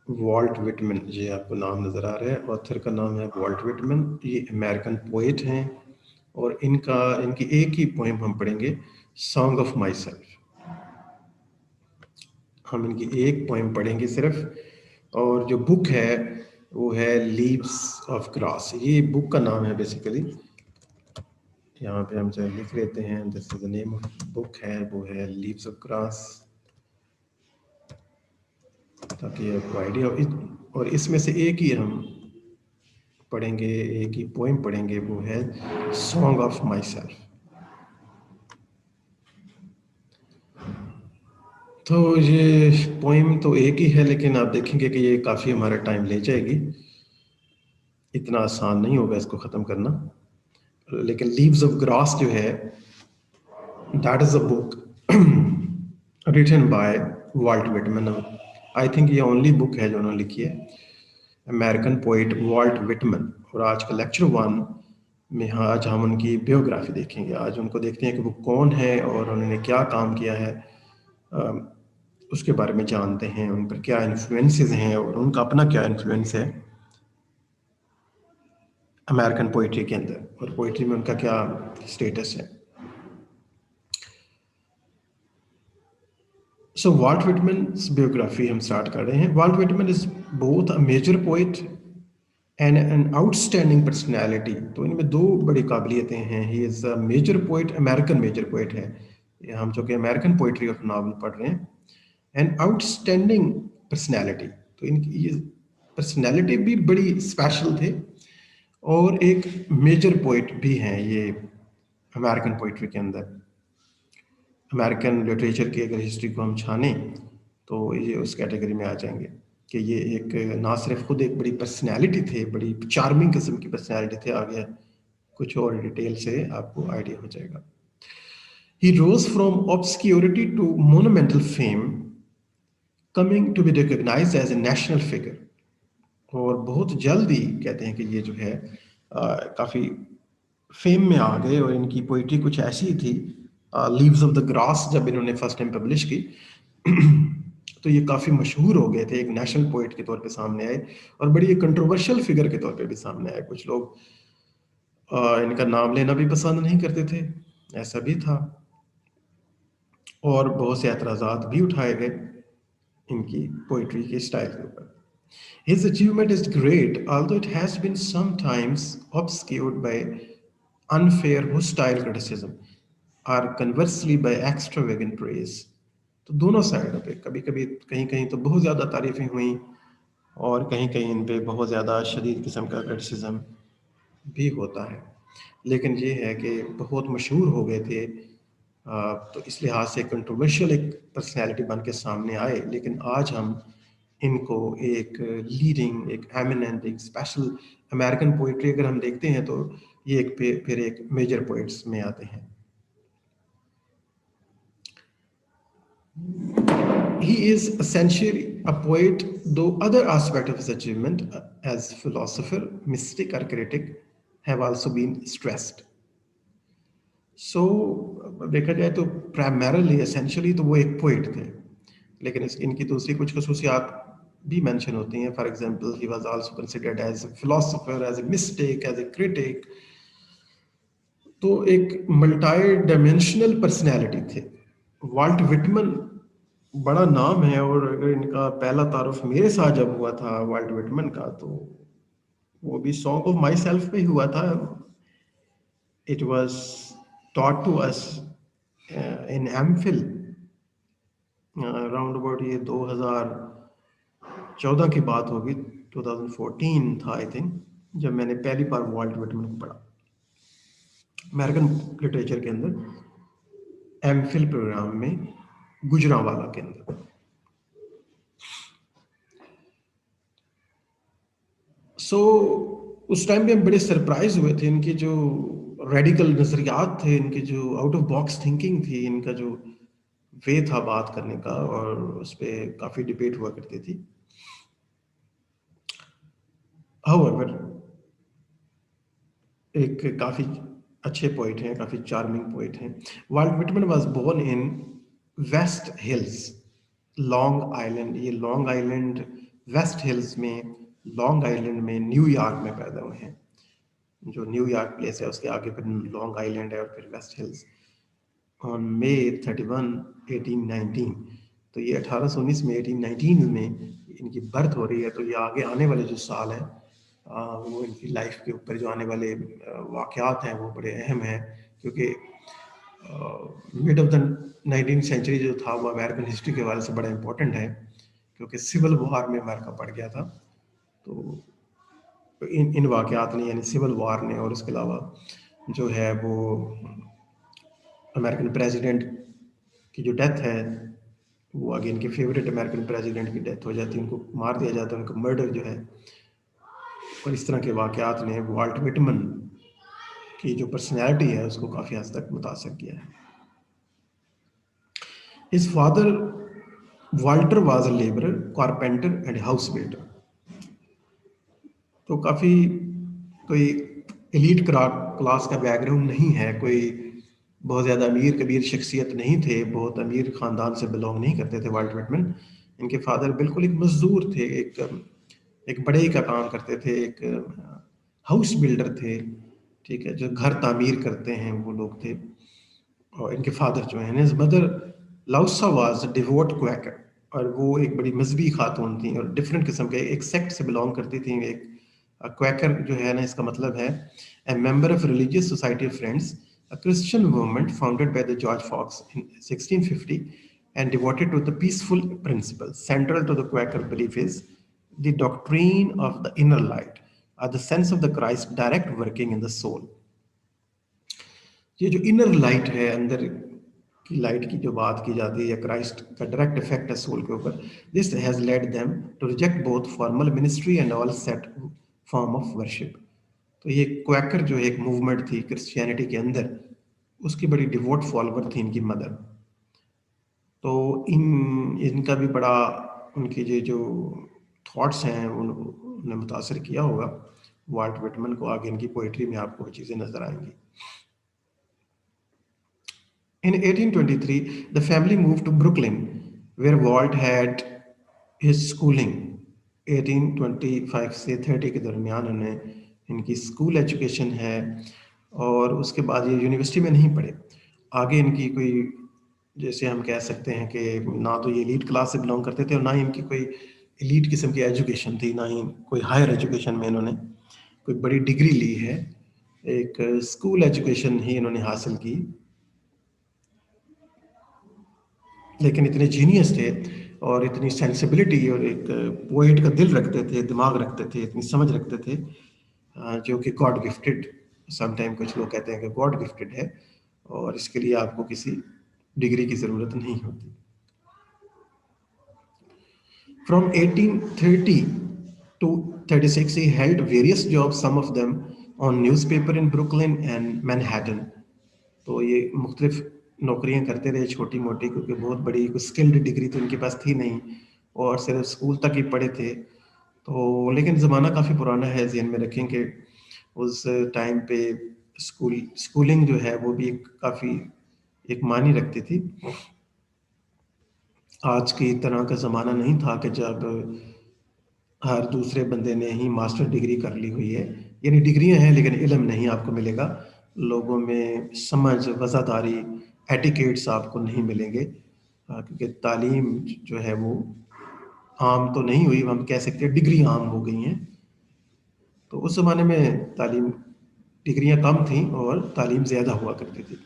Wallet وٹمن، یہ آپ کو نام نظر آ رہا ہے، آتھر کا نام ہے والٹ وٹمن، یہ امریکن پوئٹ ہیں، اور ان کی ایک ہی پوئم ہم پڑھیں گے، سانگ آف مائی سیلف. ہم ان کی ایک پوئم پڑھیں گے صرف، اور جو بک ہے وہ ہے لیوز آف گراس. یہ بک کا نام ہے بیسیکلی، یہاں پہ ہم جو لکھ لیتے ہیں دس از دا نیم آف بک ہے، وہ ہے لیوز آف گراس، تاکہ آپ کو آئیڈیا ہو. اور اس میں سے ایک ہی ہم پڑھیں گے، ایک ہی پوئم پڑھیں گے، وہ ہے سانگ آف مائی سیلف. تو یہ پوئم تو ایک ہی ہے، لیکن آپ دیکھیں گے کہ یہ کافی ہمارا ٹائم لے جائے گی، اتنا آسان نہیں ہوگا اس کو ختم کرنا. لیکن لیوز آف گراس جو ہے that is a book written by Walt Whitman. I think یہ اونلی بک ہے جو انہوں نے لکھی ہے، امریکن پوئٹ والٹ وٹمن. اور آج کا لیکچر 1 میں آج ہم ان کی بیوگرافی دیکھیں گے. آج ان کو دیکھتے ہیں کہ وہ کون ہے اور انہوں نے کیا کام کیا ہے، اس کے بارے میں جانتے ہیں، ان پر کیا انفلوئنسز ہیں اور ان کا اپنا کیا انفلوئنس ہے امریکن پوئٹری کے اندر، اور پوئٹری میں ان کا کیا اسٹیٹس ہے. سو والٹ وٹمن's biography ہم اسٹارٹ کر رہے ہیں. Walt Whitman is both a major poet and an outstanding personality. تو ان میں دو بڑی قابلیتیں ہیں. He is a major poet, American major poet ہے، ہم جو کہ امریکن پوئٹری آف ناول پڑھ رہے ہیں، اینڈ آؤٹ اسٹینڈنگ پرسنالٹی. تو ان کی یہ پرسنالٹی بھی بڑی اسپیشل تھے، اور ایک میجر پوئٹ بھی ہیں یہ امریکن پوئٹری کے اندر. امریکن لٹریچر کی اگر ہسٹری کو ہم چھانیں تو یہ اس کیٹیگری میں آ جائیں گے کہ یہ ایک نہ صرف خود ایک بڑی پرسنالٹی تھے، بڑی چارمنگ قسم کی پرسنالٹی تھے. آگے کچھ اور ڈیٹیل سے آپ کو آئیڈیا ہو جائے گا. He rose from obscurity to monumental fame, coming to be recognized as a national figure. اور بہت جلد ہی کہتے ہیں کہ یہ جو ہے کافی فیم میں آ گئے، اور ان کی پوئٹری کچھ ایسی تھی. لیوز آف دا گراس جب انہوں نے فرسٹ ٹائم پبلش کی تو یہ کافی مشہور ہو گئے تھے، ایک نیشنل پوئٹ کے طور پہ سامنے آئے، اور بڑی ایک کنٹروورشل فگر کے طور پہ بھی سامنے آئے. کچھ لوگ ان کا نام لینا بھی پسند نہیں کرتے تھے، ایسا بھی تھا، اور بہت سے اعتراضات بھی اٹھائے گئے ان کی پوئٹری کے اسٹائل کے اوپر. His achievement is great, although it has been sometimes obscured by unfair hostile criticism or conversely by extravagant praise. تو دونوں سائڈوں پہ کبھی کبھی کہیں کہیں تو بہت زیادہ تعریفیں ہوئیں، اور کہیں کہیں ان پہ بہت زیادہ شدید قسم کا کرٹیسزم بھی ہوتا ہے. لیکن یہ ہے کہ بہت مشہور ہو گئے تھے، تو اس لحاظ سے کنٹروورشل ایک پرسنالٹی بن کے سامنے آئے. لیکن آج ہم ان کو ایک لیڈنگ، ایک ایمیننٹ، ایک اسپیشل امریکن پوئٹری اگر ہم دیکھتے ہیں تو یہ ایک پھر ایک میجر پوئٹس میں آتے ہیں. He is essentially a poet, though other aspects of his achievement as philosopher, mystic or critic have also been stressed. سو دیکھا جائے تو پرائمرلی اسینشلی تو وہ ایک پوئٹ تھے، لیکن ان کی دوسری کچھ خصوصیات بھی مینشن ہوتی ہیں. For example he was also considered as a philosopher, as a mystic, as a critic. تو ایک ملٹائی ڈائمینشنل پرسنالٹی تھے. والٹ وٹمن بڑا نام ہے، اور اگر ان کا پہلا تعارف میرے ساتھ جب ہوا تھا والٹ وٹمن کا، تو وہ بھی سانگ آف مائی سیلف پہ ہوا تھا. It was taught to us in MPhil around about یہ 2014 کی بات ہوگی، 2014 تھا آئی تھنک، جب میں نے پہلی بار والٹ وٹمن کو پڑھا امریکن لٹریچر کے اندر، MPhil پروگرام میں گجرانوالہ کے اندر. سو اس ٹائم پہ ہم بڑے سرپرائز ہوئے تھے. ان کے جو ریڈیکل نظریات تھے، ان کے جو آؤٹ آف باکس تھنکنگ تھی، ان کا جو وے تھا بات کرنے کا، اور اس پہ کافی ڈبیٹ ہوا کرتی تھی. However, ایک کافی اچھے پوئٹ ہیں، کافی چارمنگ پوئٹ ہیں. Walt Whitman was born in West Hills, Long Island. یہ لانگ آئلینڈ ویسٹ ہلز میں، لانگ آئلینڈ میں، نیو یارک میں پیدا ہوئے ہیں. جو نیو یارک پلیس ہے اس کے آگے پھر لانگ آئلینڈ ہے اور پھر ویسٹ ہلز. آن مئی 31 1819، تو یہ 1819 میں 1819 میں ان کی برتھ ہو رہی ہے. تو یہ آگے آنے والے جو سال ہیں وہ ان کی لائف کے اوپر جو آنے والے واقعات ہیں وہ بڑے اہم ہیں، کیونکہ mid of the 19th century جو تھا وہ امریکن ہسٹری کے حوالے سے بڑا امپورٹنٹ ہے، کیونکہ سول وار میں امریکہ پڑ گیا تھا. تو ان واقعات نے، یعنی سول وار نے، اور اس کے علاوہ جو ہے وہ امریکن پریزیڈنٹ کی جو ڈیتھ ہے، وہ آگے ان کے فیوریٹ امریکن پریزیڈنٹ کی ڈیتھ ہو جاتی ہے، ان کو مار دیا جاتا ہے، ان کا مرڈر جو ہے. اور اس طرح کے واقعات نے والٹ وٹمن کی جو پرسنالٹی ہے اس کو کافی حد تک متاثر کیا ہے. His father Walter was a laborer, carpenter and house builder. تو کافی کوئی ایلیٹ کلاس کا بیک گراؤنڈ نہیں ہے، کوئی بہت زیادہ امیر کبیر شخصیت نہیں تھے، بہت امیر خاندان سے بلونگ نہیں کرتے تھے والٹ وٹمن. ان کے فادر بالکل ایک مزدور تھے، ایک بڑے کا کام کرتے تھے، ایک ہاؤس بلڈر تھے، ٹھیک ہے، جو گھر تعمیر کرتے ہیں وہ لوگ تھے. اور ان کے فادر جو ہیں، مدر لاؤسا واز ڈیووٹ کویکر، اور وہ ایک بڑی مذہبی خاتون تھیں اور ڈفرینٹ قسم کے ایک سیکٹ سے بلونگ کرتی تھیں. ایک کویکر جو ہے نا، اس کا مطلب ہے a member of religious society of friends, a Christian movement founded by the George Fox in 1650 and devoted to the peaceful principles. Central to the Quaker belief is the doctrine of the inner light, or the sense of the Christ direct working in the soul. یہ جو inner light ہے، اندر کی light کی جو بات کی جاتی ہے، یا کرائسٹ کا ڈائریکٹ افیکٹ ہے سول کے اوپر، this has led them to reject both formal ministry and all set form of worship. تو یہ کویکر جو ایک موومنٹ تھی کرسچینٹی کے اندر، اس کی بڑی ڈیووٹ فالوور تھی ان کی مدر. تو ان کا بھی بڑا، ان کے جو تھاٹس ہیں انہوں نے متاثر کیا ہوگا والٹ وٹمن کو. آگے ان کی پوئٹری میں آپ کو وہ چیزیں نظر آئیں گی. In 1823, the family moved to Brooklyn, where Walt had his schooling. 1825 سے 30 کے درمیان انہیں ان کی اسکول ایجوکیشن ہے، اور اس کے بعد یہ یونیورسٹی میں نہیں پڑھے. آگے ان کی کوئی، جیسے ہم کہہ سکتے ہیں کہ نہ تو یہ ایلیٹ کلاس سے بلونگ کرتے تھے، اور نہ ہی ان کی کوئی ایلیٹ قسم کی ایجوکیشن تھی، نہ ہی کوئی ہائر ایجوکیشن میں انہوں نے کوئی بڑی ڈگری لی ہے. ایک اسکول ایجوکیشن ہی انہوں نے حاصل کی. لیکن اتنے جینیس تھے اور اتنی سینسبلٹی، اور ایک پوئٹ کا دل رکھتے تھے، دماغ رکھتے تھے، اتنی سمجھ رکھتے تھے، جو کہ گاڈ گفٹڈ، سم ٹائم کچھ لوگ کہتے ہیں کہ گاڈ گفٹڈ ہے، اور اس کے لیے آپ کو کسی ڈگری کی ضرورت نہیں ہوتی. From 1830 to 36 he held various jobs, some of them on newspaper in Brooklyn and Manhattan. تو یہ مختلف نوکریاں کرتے رہے چھوٹی موٹی، کیونکہ بہت بڑی کوئی اسکلڈ ڈگری تو ان کے پاس تھی نہیں، اور صرف اسکول تک ہی پڑھے تھے. تو لیکن زمانہ کافی پرانا ہے، ذہن میں رکھیں کہ اس ٹائم پہ اسکولنگ جو ہے وہ بھی کافی ایک معنی رکھتی تھی. آج کی طرح کا زمانہ نہیں تھا کہ جب ہر دوسرے بندے نے ہی ماسٹر ڈگری کر لی ہوئی ہے. یعنی ڈگریاں ہیں لیکن علم نہیں آپ کو ملے گا، لوگوں میں سمجھ، وفاداری، ایٹیکیٹس آپ کو نہیں ملیں گے، کیونکہ تعلیم جو ہے وہ عام تو نہیں ہوئی، ہم کہہ سکتے ہیں ڈگری عام ہو گئی ہیں. تو اس زمانے میں تعلیم، ڈگریاں کم تھیں اور تعلیم زیادہ ہوا کرتی تھی.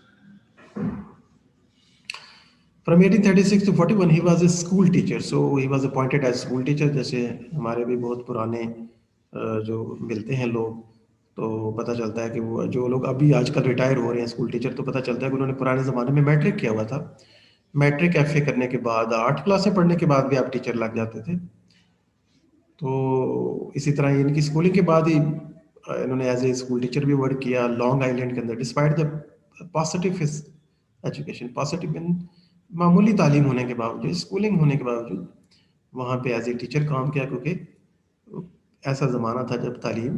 From 1836 to 41 he was a school teacher, so he was appointed as school teacher. جیسے ہمارے بھی بہت پرانے جو ملتے ہیں لوگ تو پتہ چلتا ہے کہ وہ جو لوگ ابھی آج کل ریٹائر ہو رہے ہیں اسکول ٹیچر، تو پتہ چلتا ہے کہ انہوں نے پرانے زمانے میں میٹرک کیا ہوا تھا. میٹرک ایف اے کرنے کے بعد 8 کلاسیں پڑھنے کے بعد بھی آپ ٹیچر لگ جاتے تھے. تو اسی طرح ان کی اسکولنگ کے بعد ہی انہوں نے ایز اے اسکول ٹیچر بھی ورک کیا لانگ آئلینڈ کے اندر. Despite the positive education, positive معمولی تعلیم ہونے کے باوجود، اسکولنگ ہونے کے باوجود وہاں پہ ایز اے ٹیچر کام کیا، کیونکہ ایسا زمانہ تھا جب تعلیم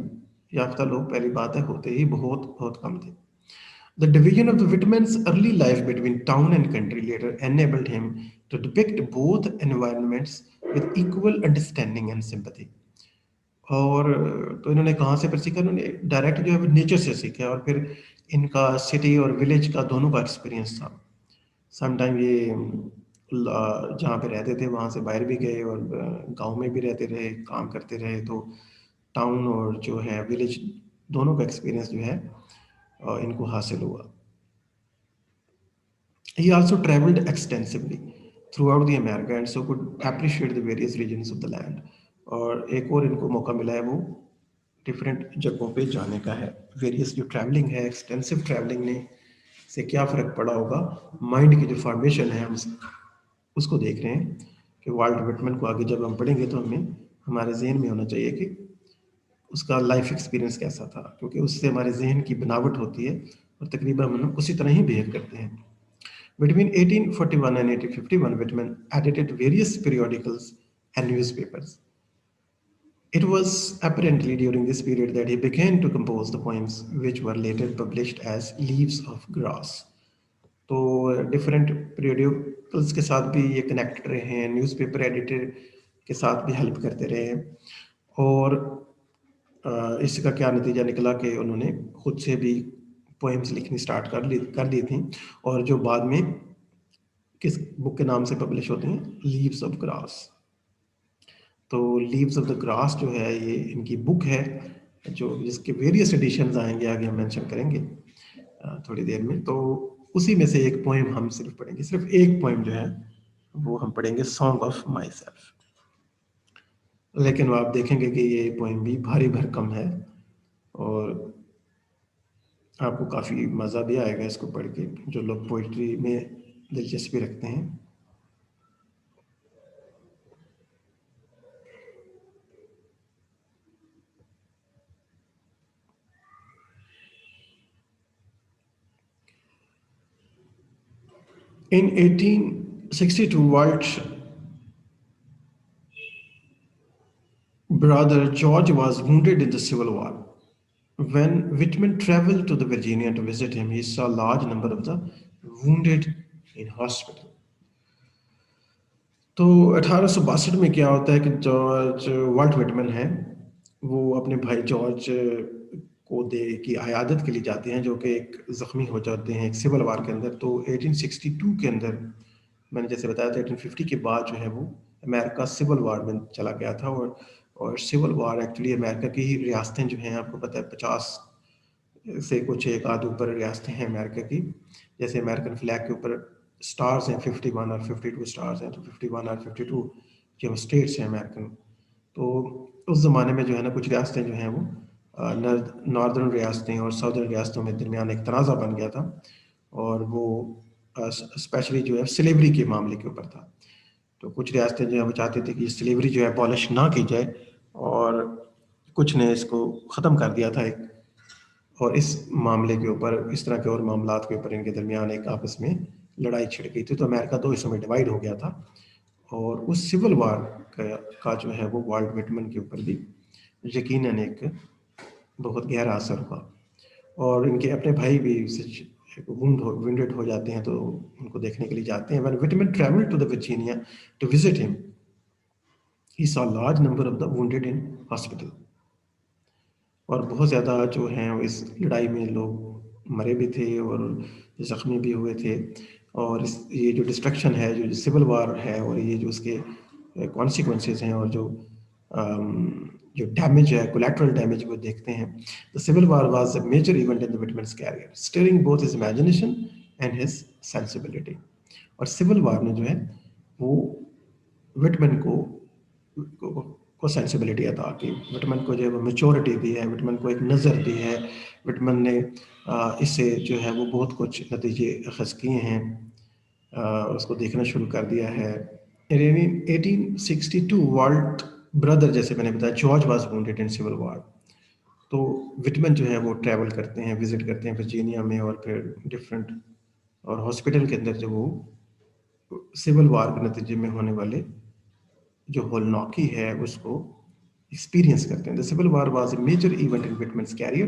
یافتہ لوگ پہلی بات ہے ہوتے ہی بہت بہت کم تھے. The division of the Whitman's early life between town and country later enabled him to depict both environments with equal understanding and sympathy. اور تو انہوں نے کہاں سے پھر سیکھا؟ انہوں نے ڈائریکٹ جو ہے وہ نیچر سے سیکھا، اور پھر ان کا سٹی اور ولیج کا دونوں کا ایکسپیرینس تھا. سم ٹائم یہ جہاں پہ رہتے تھے وہاں سے باہر بھی گئے، اور گاؤں میں بھی رہتے رہے، کام کرتے رہے، تو ٹاؤن اور جو ہے ولیج دونوں کا ایکسپیرینس جو ہے ان کو حاصل ہوا. He also traveled extensively throughout the America and so could appreciate the various regions of the land. اور ایک اور ان کو موقع ملا ہے وہ ڈفرینٹ جگہوں پہ جانے کا ہے. ویریس جو ٹریولنگ ہے، ایکسٹینسو ٹریولنگ نے سے کیا فرق پڑا ہوگا مائنڈ کی جو فارمیشن ہے، ہم اس کو دیکھ رہے ہیں کہ والٹ وٹمن کو آگے جب ہم پڑھیں گے تو ہمیں ہمارے ذہن میں ہونا چاہیے کہ اس کا لائف ایکسپیرینس کیسا تھا، کیونکہ اس سے ہمارے ذہن کی بناوٹ ہوتی ہے اور تقریباً ہم اسی طرح ہی بہیو کرتے ہیں. Between 1841 and 1851, Whitman edited various periodicals and newspapers. It was apparently during this period that he began to compose the poems which were later published as Leaves of Grass. تو ڈفرینٹ پیریوڈیکلس کے ساتھ بھی یہ connect رہے ہیں، news paper editor کے ساتھ بھی ہیلپ کرتے رہے ہیں، اور اس کا کیا نتیجہ نکلا کہ انہوں نے خود سے بھی پوئمس لکھنی سٹارٹ کر لی تھیں، اور جو بعد میں کس بک کے نام سے پبلش ہوتے ہیں؟ Leaves of grass. تو لیوز آف دا گراس جو ہے یہ ان کی بک ہے، جو جس کے ویریس ایڈیشنز آئیں گے، آگے ہم مینشن کریں گے تھوڑی دیر میں. تو اسی میں سے ایک پوئم ہم صرف پڑھیں گے، صرف ایک پوئم جو ہے وہ ہم پڑھیں گے، سانگ آف مائی سیلف. لیکن وہ آپ دیکھیں گے کہ یہ پوئم بھی بھاری بھرکم ہے، اور آپ کو کافی مزہ بھی آئے گا اس کو پڑھ کے، جو لوگ پوئٹری میں دلچسپی رکھتے ہیں. In 1862, Walt's brother George was wounded in the Civil War. When Whitman traveled to the Virginia to visit him, he saw a large number of the wounded in hospital. تو 1862 میں کیا ہوتا ہے کہ جارج والٹ وٹمن ہے، وہ اپنے بھائی جارج کو کی عیادت کے لیے جاتے ہیں، جو کہ ایک زخمی ہو جاتے ہیں ایک سول وار کے اندر. تو 1862 کے اندر میں نے جیسے بتایا تھا 1850 کے بعد جو ہے وہ امریکہ سول وار میں چلا گیا تھا، اور سول وار ایکچولی امریکہ کی ہی ریاستیں جو ہیں، آپ کو پتہ ہے 50 سے کچھ ایک آدھ اوپر ریاستیں ہیں امریکہ کی. جیسے امریکن فلیگ کے اوپر سٹارز ہیں 51 اور 52 سٹارز ہیں، تو 51 اور 52 جو اسٹیٹس ہیں امریکن. تو اس زمانے میں جو ہے نا کچھ ریاستیں جو ہیں وہ ناردرن ریاستیں اور ساؤدرن ریاستوں میں درمیان ایک تنازع بن گیا تھا، اور وہ اسپیشلی جو ہے سلیوری کے معاملے کے اوپر تھا. تو کچھ ریاستیں جو ہے وہ چاہتی تھی کہ سلیوری جو ہے پالش نہ کی جائے، اور کچھ نے اس کو ختم کر دیا تھا اور اس معاملے کے اوپر، اس طرح کے اور معاملات کے اوپر ان کے درمیان ایک آپس میں لڑائی چھڑ گئی تھی. تو امریکہ دو حصوں میں ڈیوائڈ ہو گیا تھا، اور اس سول وار کا جو ہے وہ والٹ وٹمن کے اوپر بھی یقیناً ایک بہت گہرا اثر ہوا. اور ان کے اپنے بھائی بھی وینڈڈ ہو جاتے ہیں، تو ان کو دیکھنے کے لیے جاتے ہیں. When Whitman traveled to the Virginia to visit him, he saw a large number of the wounded in hospital. اور بہت زیادہ جو ہیں اس لڑائی میں لوگ مرے بھی تھے اور زخمی بھی ہوئے تھے. اور یہ جو ڈسٹرکشن ہے، جو سول وار ہے، اور یہ جو اس کے کانسیکوینسز ہیں، اور جو ڈیمیج ہے، کولیٹرل ڈیمیج وہ دیکھتے ہیں. The Civil War was a major event in the Whitman's career, stirring both his imagination and his sensibility. اور سول وار نے جو ہے وہ وٹمن کو سینسیبلٹی عطا کی، وٹمن کو جو ہے وہ میچورٹی دی ہے، وٹمن کو ایک نظر دی ہے. وٹمن نے اس سے جو ہے وہ بہت کچھ نتیجے اخذ کیے ہیں، اس کو دیکھنا شروع کر دیا ہے. 1862 والٹ بردر، جیسے میں نے بتایا، George was wounded in civil war. تو وٹمن جو ہے وہ ٹریول کرتے ہیں، وزٹ کرتے ہیں ورجینیا میں، اور پھر ڈفرینٹ اور ہاسپٹل کے اندر جو وہ سول وار کے نتیجے میں ہونے والے جو ہولناکی ہے اس کو ایکسپیرینس کرتے ہیں. The Civil War was a major event in Whitman's career.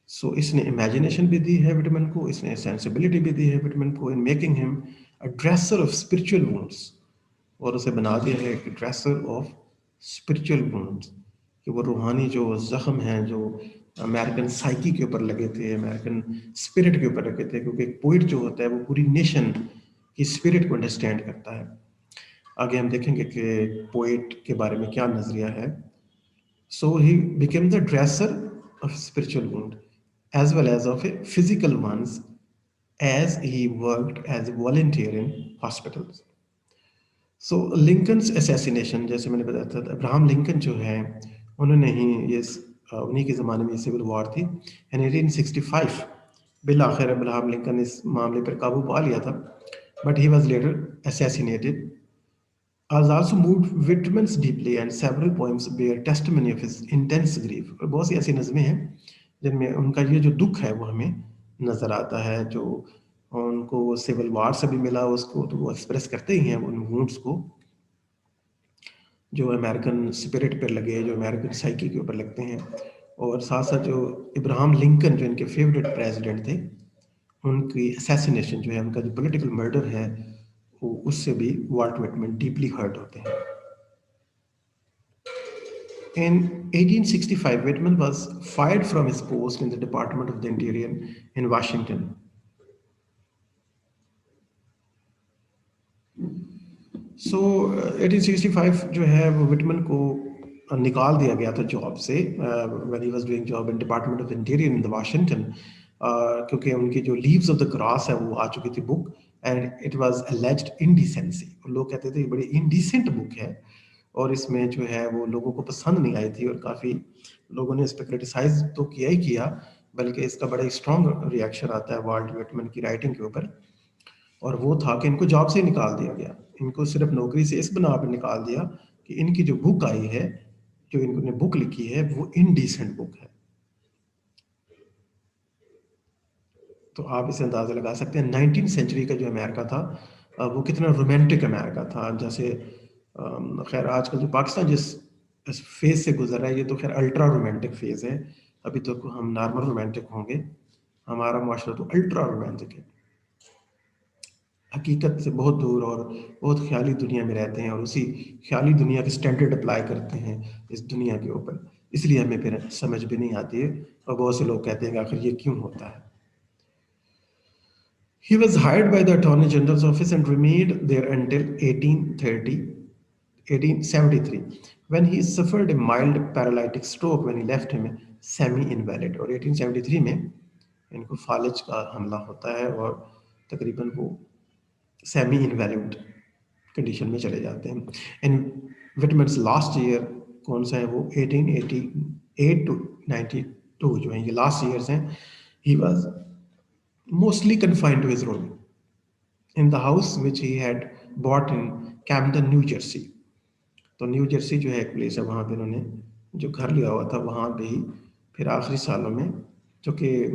So اس نے امیجنیشن بھی دی ہے وٹمن کو، اس نے سینسیبلٹی بھی دی ہے وٹمن کو، in making him a dresser of spiritual wounds. اور اسے بنا دیا ہے ایک ڈریسر آف اسپرچل وونڈس، کہ وہ روحانی جو زخم ہیں جو امریکن سائیکی کے اوپر لگے تھے، امریکن اسپرٹ کے اوپر لگے تھے، کیونکہ ایک پوئٹ جو ہوتا ہے وہ پوری نیشن کی اسپرٹ کو انڈرسٹینڈ کرتا ہے. آگے ہم دیکھیں گے کہ پوئٹ کے بارے میں کیا نظریہ ہے. So he became the dresser of spiritual wound as well as of a physical ones as he worked as a volunteer in hospitals. So Lincoln's assassination, جیسے میں نے بتایا تھا ابراہم لنکن جو ہے انہوں نے ہی یہ انہی کے زمانے میں سول وار تھی، 1865 بالآخر ابراہم لنکن نے اس معاملے پر قابو پا لیا تھا، but he was later assassinated. As also moved Whitman's deeply and several poems bear testimony of his intense grief. اور بہت سی ایسی نظمیں ہیں جن میں ان کا یہ جو دکھ ہے وہ ہمیں نظر آتا ہے، جو ان کو سول وار سے بھی ملا اس کو، تو وہ ایکسپریس کرتے ہی ہیں ان وونڈس کو جو امریکن اسپرٹ پر لگے، جو امریکن سائیکی کے اوپر لگتے ہیں. اور ساتھ ساتھ جو ابراہم لنکن جو ان کے فیوریٹ پریزیڈنٹ تھے، ان کی اسیسینیشن جو ہے، ان کا جو پولیٹیکل مرڈر ہے، وہ اس سے بھی والٹ وٹمن ڈیپلی ہرٹ ہوتے ہیں. In 1865, Whitman was fired from his post in the Department of the Interior in Washington. So 1865 جو ہے وہ وٹمن کو نکال دیا گیا تھا جاب سے when he was doing job in Department of Interior in the Washington، کیونکہ ان کی جو لیوز آف دا گراس ہے وہ آ چکی تھی book, and it was alleged indecency. لوگ کہتے تھے یہ بڑی انڈیسنٹ بک ہے، اور اس میں جو ہے وہ لوگوں کو پسند نہیں آئی تھی، اور کافی لوگوں نے اس پہ کرٹیسائز تو کیا ہی کیا، بلکہ اس کا بڑا اسٹرانگ ریئیکشن آتا ہے والٹ وٹمن کی رائٹنگ کے اوپر. اور وہ تھا کہ ان کو جاب سے نکال دیا گیا، ان کو صرف نوکری سے اس بنا پہ نکال دیا کہ ان کی جو بک آئی ہے، جو ان نے بک لکھی ہے، وہ انڈیسنٹ بک ہے. تو آپ اسے اندازہ لگا سکتے ہیں 19 سینچری کا جو امریکہ تھا وہ کتنا رومانٹک امریکہ تھا. جیسے خیر آج کل جو پاکستان جس فیز سے گزر رہا ہے، یہ تو خیر الٹرا رومانٹک فیز ہے، ابھی تو ہم نارمل رومانٹک ہوں گے. ہمارا معاشرہ تو الٹرا رومانٹک ہے، حقیقت سے بہت دور اور بہت خیالی دنیا میں رہتے ہیں، اور اسی خیالی دنیا کے سٹینڈرڈ اپلائی کرتے ہیں اس دنیا کے اوپر. اس لیے ہمیں پھر سمجھ بھی نہیں آتی ہے، اور بہت سے لوگ کہتے ہیں کہ آخر یہ کیوں ہوتا ہے. He was hired by the Attorney General's office and remained there until 1873, when he suffered a mild paralytic stroke when he left him semi-invalid. اور 1873 میں ان کو فالج کا حملہ ہوتا ہے، اور تقریباً وہ سیمی انویلڈ کنڈیشن میں چلے جاتے ہیں. اینڈ وٹمنس لاسٹ ایئر کون سا ہے؟ وہ 1888 to 92 جو ہیں، یہ لاسٹ ایئرس ہیں. He was mostly confined to his room in the house which he had bought in Camden, New Jersey. تو نیو جرسی جو ہے ایک پلیس ہے، وہاں پہ انہوں نے جو گھر لیا ہوا تھا وہاں پہ ہی پھر آخری سالوں میں، جو کہ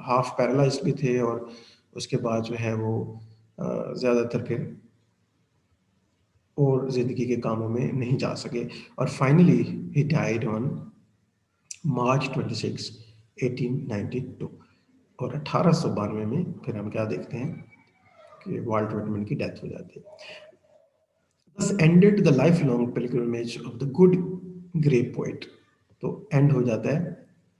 ہاف پیرالائزڈ بھی تھے، اور اس کے بعد جو ہے وہ زیادہ تر پھر اور زندگی کے کاموں میں نہیں جا سکے. اور فائنلی ہی ڈائیڈ آن مارچ 26 1892. اور 1892 میں پھر ہم کیا دیکھتے ہیں کہ والٹ وٹمن کی ڈیتھ ہو جاتی ہے. Thus ended the lifelong pilgrimage of the good grey poet. تو اینڈ ہو جاتا ہے.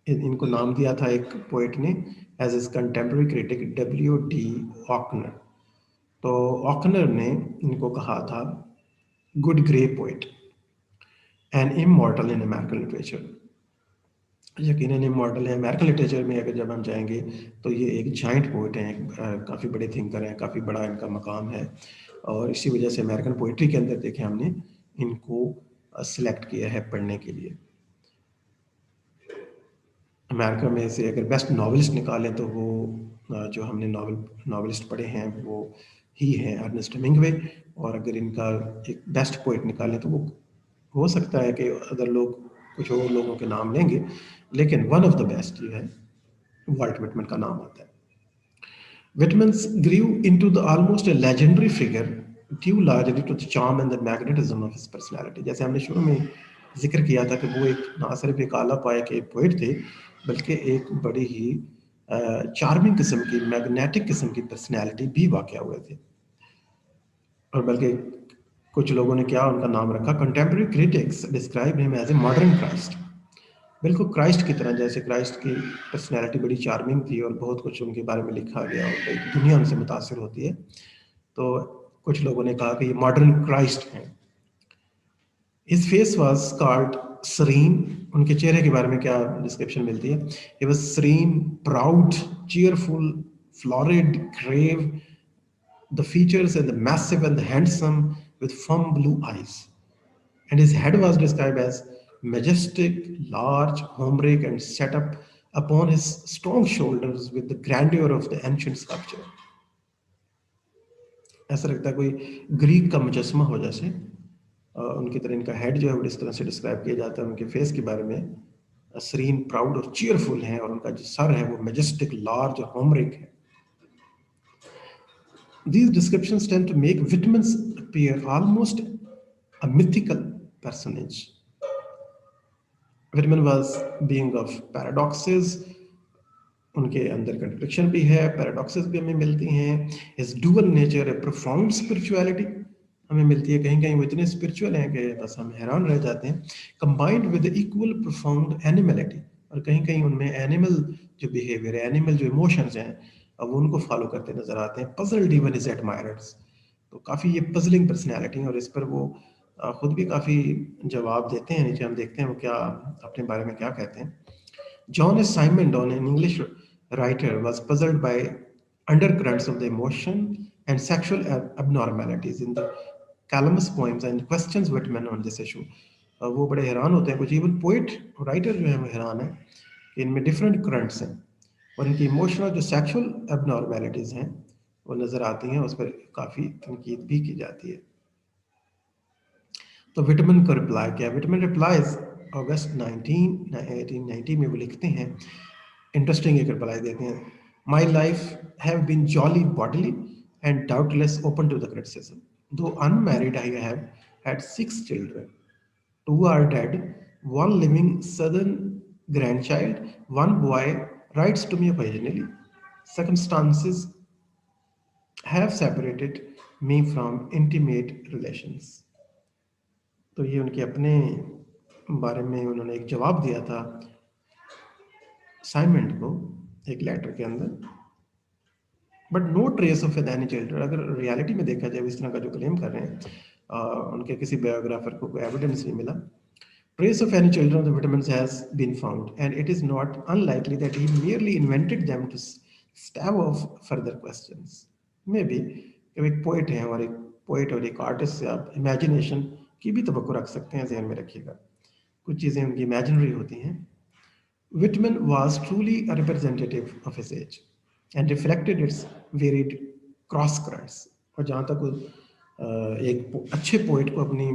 ان کو نام دیا تھا ایک پوئٹ نے as is contemporary critic W.D. O'Connor. تو آکنر نے ان کو کہا تھا good grey poet and immortal in American literature. یقیناً امورٹل ہے امیرکن لٹریچر میں. اگر جب ہم جائیں گے تو یہ ایک جائنٹ پوئٹ ہیں، کافی بڑے تھنکر ہیں، کافی بڑا ان کا مقام ہے، اور اسی وجہ سے امیرکن پوئٹری کے اندر دیکھیں ہم نے ان کو سلیکٹ کیا ہے پڑھنے کے لیے. امریکہ میں سے اگر بیسٹ ناولسٹ نکالیں تو وہ جو ہم نے ناولسٹ پڑھے ہیں وہ ہی ہیں ارنسٹ ہیمنگوے. اور اگر ان کا ایک بیسٹ پوئٹ نکالیں تو وہ ہو سکتا ہے کہ ادر لوگ کچھ اور لوگوں کے نام لیں گے، لیکن ون آف دا بیسٹ جو ہے والٹ وٹمن کا نام آتا ہے. Whitman's grew into the almost a legendary figure due largely to the charm and the magnetism of his personality. جیسے ہم نے شروع میں ذکر کیا تھا کہ وہ ایک نہ صرف ایک اعلیٰ پائے کے پوئٹ تھے، بلکہ ایک بڑی ہی چارمنگ قسم کی، میگنیٹک قسم کی پرسنالٹی بھی واقع ہوئے تھے. اور بلکہ کچھ لوگوں نے کیا ان کا نام رکھا، کنٹمپرری کرٹکس ڈسکرائب ہم ایز اے ماڈرن کرائسٹ. بالکل کرائسٹ کی طرح، جیسے کرائسٹ کی پرسنالٹی بڑی چارمنگ تھی اور بہت کچھ ان کے بارے میں لکھا گیا اور دنیا ان سے متاثر ہوتی ہے، تو کچھ لوگوں نے کہا کہ یہ ماڈرن کرائسٹ ہیں. His face was called serene. ان کے چہرے کے بارے میں کیا ڈسکرپشن ملتی ہے؟ He was serene, proud, cheerful, florid, grave. The features and the massive and the handsome with firm blue eyes. And his head was described as majestic, large, homeric, and set up upon his strong shoulders with the grandeur of the ancient sculpture. ایسا لگتا ہے کوئی Greek کا مجسمہ ہو جیسے، ان کی طرح ان کا ہیڈ جو ہے وہ اس طرح سے ڈسکرائب کیا جاتا ہے ان کے فیس کے بارے میں، سرین، پراؤڈ اور چیئرفل ہیں، اور ان کا جو سر ہے وہ میجسٹک، لارج اور ہومرک ہے. These descriptions tend to make Whitman appear almost a mythical personage. Whitman was being of paradoxes. ان کے اندر کنٹرڈکشن بھی ہے، پیراڈاکسز بھی ہمیں ملتی ہیں. His dual nature, a profound spirituality ہمیں ملتی ہے. کہیں کہیں وہ اتنے اسپرچوئل ہیں کہ بس ہم حیران رہ جاتے ہیں. Combined with the equal profound animality، اور کہیں کہیں ان میں اینیمل جو بیہیویئر ہے، اینیمل جو ایموشنز ہیں، اب وہ ان کو فالو کرتے نظر آتے ہیں. Puzzled even his admirers. تو کافی یہ پزلنگ پرسنالٹی ہے، اور اس پر وہ خود بھی کافی جواب دیتے ہیں. نیچے ہم دیکھتے ہیں وہ کیا اپنے بارے میں کیا کہتے ہیں. John S. Simondon, an English writer, was puzzled by undercurrents of the emotion and sexual abnormalities in the Calamus poems and questions Whitman on this issue. وہ بڑے حیران ہوتے ہیں، کچھ ایون پوئٹ رائٹر جو ہیں وہ حیران ہیں کہ ان میں ڈفرینٹ کرنٹس ہیں، اور ان کی ایموشنل جو سیکشل ابنارمیلٹیز ہیں وہ نظر آتی ہیں، اس پر کافی تنقید بھی کی جاتی ہے. تو وٹمن کو رپلائی کیا؟ وٹمن ریپلائز اگست 1890 میں وہ لکھتے ہیں، انٹرسٹنگ ایک رپلائی دیتے ہیں. My life have been jolly bodily and doubtless open to the criticism. Though unmarried, I have had 6 children. 2 are dead, 1 living southern grandchild, 1 boy writes to me occasionally. Circumstances have separated me from intimate relations. تو یہ ان کے اپنے بارے میں انہوں نے ایک جواب دیا تھا سائمنڈ کو ایک لیٹر کے اندر. But no trace of any children. اگر ریالٹی میں دیکھا جائے اس طرح کا جو کلیم کر رہے ہیں، ان کے کسی بایوگرافر کو کوئی ایویڈنس نہیں ملا. Trace of any children of the vitamins has been found, and it is not unlikely that he merely invented them to stave off further questions. Maybe ایک پوئٹ ہے، اور ایک پوئٹ اور ایک آرٹسٹ سے آپ امیجنیشن کی بھی توقع رکھ سکتے ہیں. ذہن میں رکھیے گا کچھ چیزیں ان کی امیجنری ہوتی ہیں. Whitman was truly a representative of his age and reflected its varied cross currents. اور جہاں تک ایک اچھے پوئٹ کو اپنی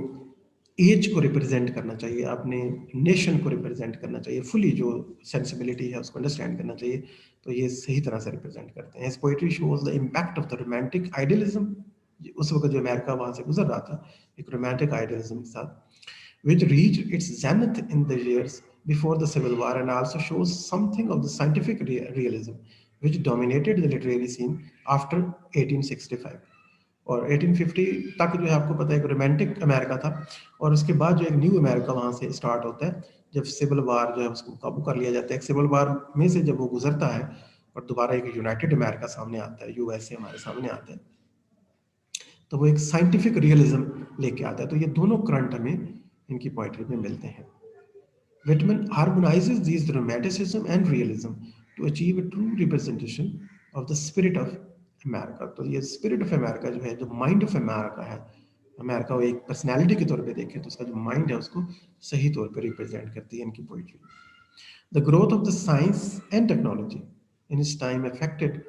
ایج کو ریپرزینٹ کرنا چاہیے، اپنے نیشن کو ریپرزینٹ کرنا چاہیے، فلی جو سینسبلٹی ہے اس کو انڈرسٹینڈ کرنا چاہیے، تو یہ صحیح طرح سے ریپرزینٹ کرتے ہیں. Poetry shows the impact of the romantic idealism. اس وقت جو امریکہ وہاں سے گزر رہا تھا ایک رومانٹک آئیڈیلزم کے ساتھ، which reached its zenith in the years before the Civil War, and also shows something of the scientific realism which dominated the literary scene after 1865. اور 1850 تک جو ہے آپ کو پتہ ہے ایک رومانٹک امریکہ تھا، اور اس کے بعد جو ایک نیو امریکہ وہاں سے اسٹارٹ ہوتا ہے جب سول وار جو ہے اس کو قابو کر لیا جاتا ہے. ایک سول وار میں سے جب وہ گزرتا ہے اور دوبارہ ایک یونائٹڈ امریکہ سامنے آتا ہے، یو ایس اے ہمارے سامنے آتا ہے، تو وہ ایک سائنٹیفک ریئلزم لے کے آتا ہے. تو یہ دونوں کرنٹ ہمیں ان کی پوئٹری میں ملتے ہیں. Whitman harmonizes these romanticism and realism to achieve a true representation of the spirit of America. تو یہ اسپرٹ آف امریکہ جو ہے، جو مائنڈ آف امریکہ ہے، امریکہ کو ایک پرسنالٹی کے طور پہ دیکھیں تو اس کا جو مائنڈ ہے اس کو صحیح طور پہ ریپرزینٹ کرتی ہے ان کی poetry. The growth of the science and technology in his time affected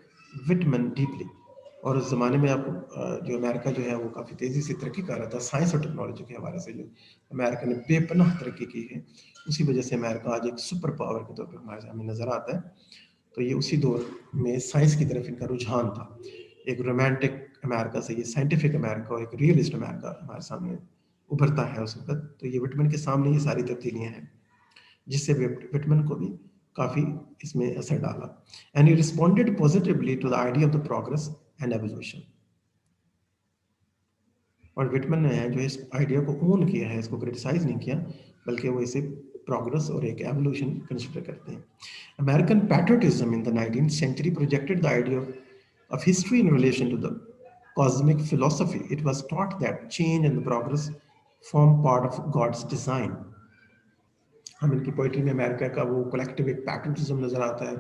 Whitman deeply. اور اس زمانے میں آپ جو امریکہ جو ہے وہ کافی تیزی سے ترقی کر رہا تھا سائنس اور ٹیکنالوجی کے حوالے سے. جو امریکہ نے بے پناہ ترقی کی ہے، اسی وجہ سے امریکہ آج ایک سپر پاور کے طور پہ ہمارے سامنے نظر آتا ہے. تو یہ اسی دور میں سائنس کی طرف ان کا رجحان تھا. ایک رومانٹک امریکہ سے یہ سائنٹیفک امریکہ اور ایک ریئلسٹ امریکہ ہمارے سامنے ابھرتا ہے اس وقت. تو یہ وٹمن کے سامنے یہ ساری تبدیلیاں ہیں جس سے وٹمن کو بھی کافی اس میں اثر ڈالا. And he responded positively to the idea of the progress and evolution. اور وٹمن نے جو اس آئیڈیا کو اون کیا ہے، اس کو کرٹیسائز نہیں کیا، بلکہ وہ اسے پروگرس اور ایک ایوولوشن کنسیڈر کرتے ہیں. American patriotism in the 19th century projected the idea of history in relation to the cosmic philosophy. It was taught that change and the progress form part of God's design. ہم ان کی poetry میں امریکہ کا وہ collective ایک پیٹرنزم نظر آتا ہے،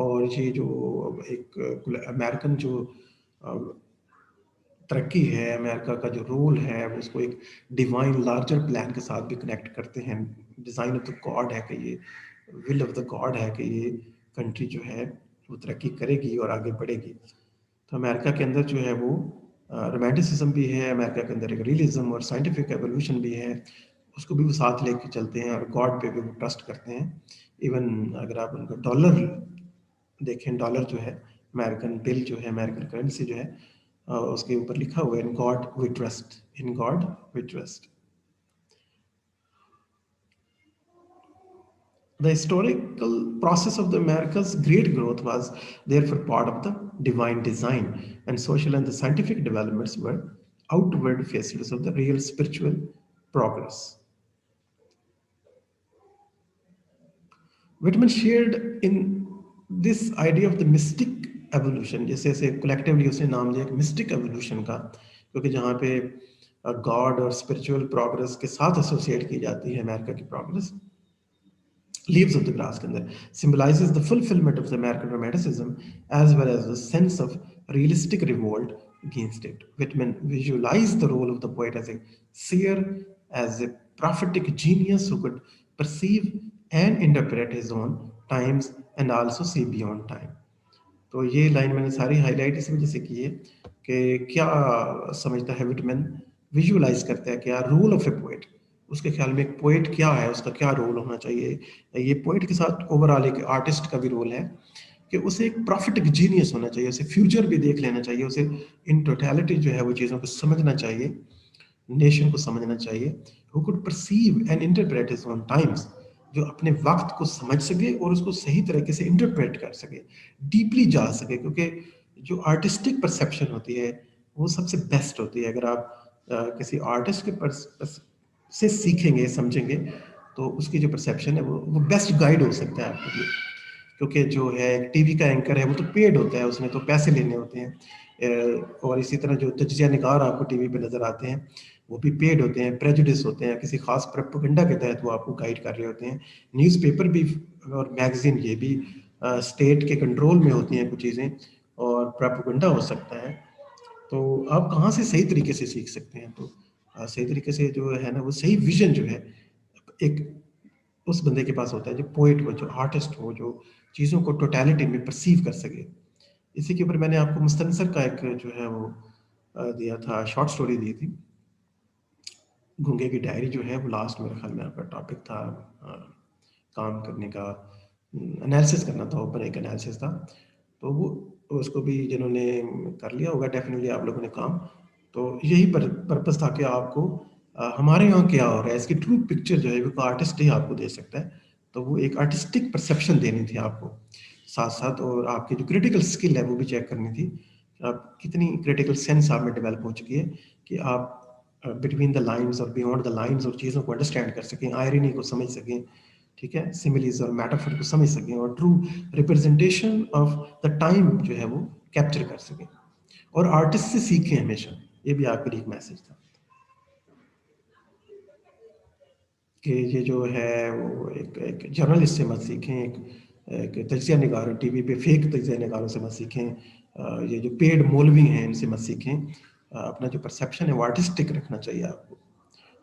اور یہ جو ایک امریکن جو ترقی ہے، امریکہ کا جو رول ہے، وہ اس کو ایک ڈیوائن لارجر پلان کے ساتھ بھی کنیکٹ کرتے ہیں. ڈیزائن آف دا گاڈ ہے کہ یہ ول آف دا گاڈ ہے کہ یہ کنٹری جو ہے وہ ترقی کرے گی اور آگے بڑھے گی. تو امریکہ کے اندر جو ہے وہ رومانٹسزم بھی ہے، امریکہ کے اندر ایک ریئلزم اور سائنٹیفک ایوولوشن بھی ہے، اس کو بھی وہ ساتھ لے کے چلتے ہیں، اور گاڈ پہ بھی وہ ٹرسٹ کرتے ہیں. ایون اگر آپ ان کا ڈالر دیکھیں، ڈالر جو ہے امریکن بل جو ہے، امریکن کرنسی جو ہے، اس کے اوپر لکھا ہوا ہے in God we trust, in God we trust. The historical process of the America's great growth was therefore part of the divine design, and social and the scientific developments were outward facets of the real spiritual progress. Whitman shared in this idea of the mystic evolution، جیسے ایسے collectively اس نے نام دیا mystic evolution کا، کیونکہ جہاں پہ God اور اسپرچول پروگرس کے ساتھ ایسوسیٹ کی جاتی ہے امریکہ کی progress. Leaves of the Grass کے اندر symbolizes the fulfillment of the American romanticism as well as the sense of realistic revolt against it. Whitman visualized the role of the poet as a seer, as a prophetic genius who could perceive and interpret his own times and also see beyond time. تو یہ line میں نے ساری high light اس وجہ سے کی ہے کہ کیا سمجھتا ہے وٹمن، ویژولائز کرتا ہے کیا رول آف اے پوئٹ، اس کے خیال میں ایک پوئٹ کیا ہے، اس کا کیا رول ہونا چاہیے. یہ پوئٹ کے ساتھ اوور آل ایک آرٹسٹ کا بھی رول ہے کہ اسے ایک پروفیٹک جینیس ہونا چاہیے، اسے فیوچر بھی دیکھ لینا چاہیے، اسے ان ٹوٹیلٹی جو ہے وہ چیزوں کو سمجھنا چاہیے، نیشن کو سمجھنا چاہیے. who could perceive and interpret his own times، جو اپنے وقت کو سمجھ سکے اور اس کو صحیح طریقے سے انٹرپریٹ کر سکے، ڈیپلی جا سکے. کیونکہ جو آرٹسٹک پرسیپشن ہوتی ہے وہ سب سے بیسٹ ہوتی ہے. اگر آپ کسی آرٹسٹ کے سے سیکھیں گے، سمجھیں گے، تو اس کی جو پرسیپشن ہے وہ بیسٹ گائیڈ ہو سکتا ہے آپ کے لیے. کیونکہ جو ہے ٹی وی کا اینکر ہے وہ تو پیڈ ہوتا ہے، اس نے تو پیسے لینے ہوتے ہیں. اور اسی طرح جو تجزیہ نگار آپ کو ٹی وی پہ نظر آتے ہیں وہ بھی پیڈ ہوتے ہیں، پریجوڈس ہوتے ہیں، کسی خاص پروپیگنڈا کے تحت وہ آپ کو گائیڈ کر رہے ہوتے ہیں. نیوز پیپر بھی اور میگزین یہ بھی اسٹیٹ کے کنٹرول میں ہوتی ہیں کچھ چیزیں، اور پروپیگنڈا ہو سکتا ہے. تو آپ کہاں سے صحیح طریقے سے سیکھ سکتے ہیں؟ تو صحیح طریقے سے جو ہے نا وہ صحیح ویژن جو ہے ایک اس بندے کے پاس ہوتا ہے جو پوئٹ ہو، جو آرٹسٹ ہو، جو چیزوں کو ٹوٹیلٹی میں پرسیو کر سکے. اسی کے اوپر میں نے آپ کو مستنصر کا ایک جو ہے وہ دیا تھا، شارٹ سٹوری دی تھی، گونگے کی ڈائری جو ہے وہ لاسٹ میرے خیال میں آپ کا ٹاپک تھا کام کرنے کا، انالیسس کرنا تھا، اوپن ایک انالیسس تھا. تو وہ اس کو بھی جنہوں نے کر لیا ہوگا ڈیفینیٹلی آپ لوگوں نے کام. تو یہی پرپس تھا کہ آپ کو ہمارے یہاں کیا ہو رہا ہے اس کی ٹرو پکچر جو ہے وہ آرٹسٹ ہی آپ کو دے سکتا ہے. تو وہ ایک آرٹسٹک پرسیپشن دینی تھی آپ کو ساتھ ساتھ، اور آپ کی جو کریٹیکل اسکل ہے وہ بھی چیک کرنی تھی کہ آپ کتنی کریٹیکل سینس آپ میں ڈیولپ ہو چکی ہے کہ آپ بٹوین دا لائنز اور بیونڈ دا لائنز اور چیزوں کو انڈرسٹینڈ کر سکیں، آئرنی کو سمجھ سکیں، ٹھیک ہے، سملیز اور میٹافر کو سمجھ سکیں، اور true representation of the time جو ہے وہ کیپچر کر سکیں، اور آرٹسٹ سے سیکھیں ہمیشہ. یہ بھی آپ کے لیے ایک میسج تھا کہ یہ جو ہے وہ ایک جرنلسٹ سے مت سیکھیں، ایک تجزیہ نگار ٹی وی پہ فیک تجزیہ نگاروں سے مت سیکھیں، یہ جو پیڈ مولوی ہیں ان سے مت سیکھیں. اپنا جو پرسیپشن ہے وہ آرٹسٹک رکھنا چاہیے آپ کو.